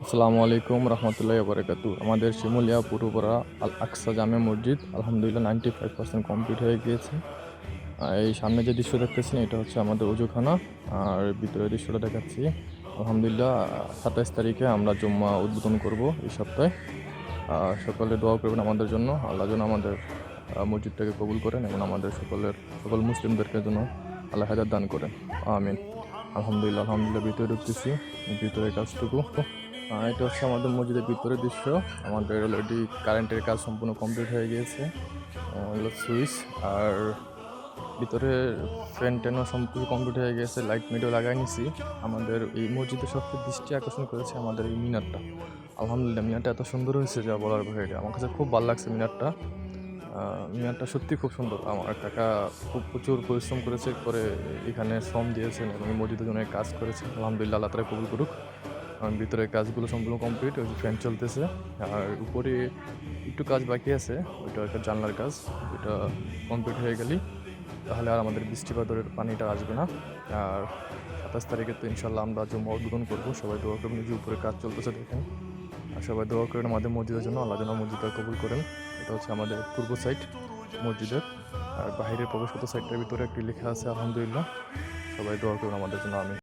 আসসালামু আলাইকুম রহমতুল্লাহি বারাকাতু। আমাদের শিমুলিয়া পূর্বপাড়া আল আকসা জামে মসজিদ আলহামদুলিল্লাহ 95% কমপ্লিট হয়ে গিয়েছে। এই সামনে যে দৃশ্য দেখতেছেন এটা হচ্ছে আমাদের অজুখানা। আর ভিতরের দৃশ্যটা দেখাচ্ছি। আলহামদুলিল্লাহ ২৭ তারিখে আমরা জুম্মা উদ্বোধন করব এই সপ্তাহে। সকলে দোয়া করবেন আমাদের জন্য। আল্লাহ যেন আমাদের মসজিদটাকে কবুল করেন এবং আমাদের সকল মুসলিমদেরকে যেন আল্লাহ হেদায়েত দান করেন। আমিন। আলহামদুলিল্লাহ ভিতরে ঢুকতেছি। ভিতরের কাজটুকু। এটা হচ্ছে আমাদের মসজিদের ভিতরের দৃশ্য। আমাদের অলরেডি কারেন্টের কাজ সম্পূর্ণ কমপ্লিট হয়ে গিয়েছে। হলো সুইচ আর ভিতরে ফ্যান ট্যানও সম্পূর্ণ কমপ্লিট হয়ে গেছে। লাইট মিটও লাগাই নিছি। আমাদের এই মসজিদের সবচেয়ে দৃষ্টি আকর্ষণ করেছে আমাদের এই মিনারটা। আলহামদুলিল্লাহ মিনারটা এত সুন্দর হয়েছে যা বলার বাইরে। আমার কাছে খুব ভালো লাগছে মিনারটা। মিনারটা সত্যি খুব সুন্দর। আমার কাকা খুব প্রচুর পরিশ্রম করেছে করে এখানে শ্রম দিয়েছেন এবং এই মসজিদের জন্য কাজ করেছে। আলহামদুলিল্লাহ আল্লাহ তাআলা কবুল করুক। ভিতরের কাজগুলো সম্পূর্ণ কমপ্লিট। ওই যে ফ্যান চলতেছে। আর উপরে একটু কাজ বাকি আছে। ওইটা একটা জানলার কাজ। ওইটা কমপ্লিট হয়ে গেলেই তাহলে আর আমাদের বৃষ্টিপাতের পানিটা আসবে না। আর ২৭ তারিখে তো ইনশাল্লাহ আমরা জুম্মা উদ্বোধন করবো। সবাই দোয়া করবেন। যে উপরে কাজ চলতেছে দেখেন। আর সবাই দোয়া করেন আমাদের মসজিদের জন্য। আল্লাহ যেন মসজিদটা কবুল করেন। এটা হচ্ছে আমাদের পূর্ব সাইড মসজিদের। আর বাহিরের প্রবেশপথ সাইডটার ভিতরে একটি লেখা আছে আলহামদুলিল্লাহ। সবাই দোয়া করুন আমাদের জন্য। আমি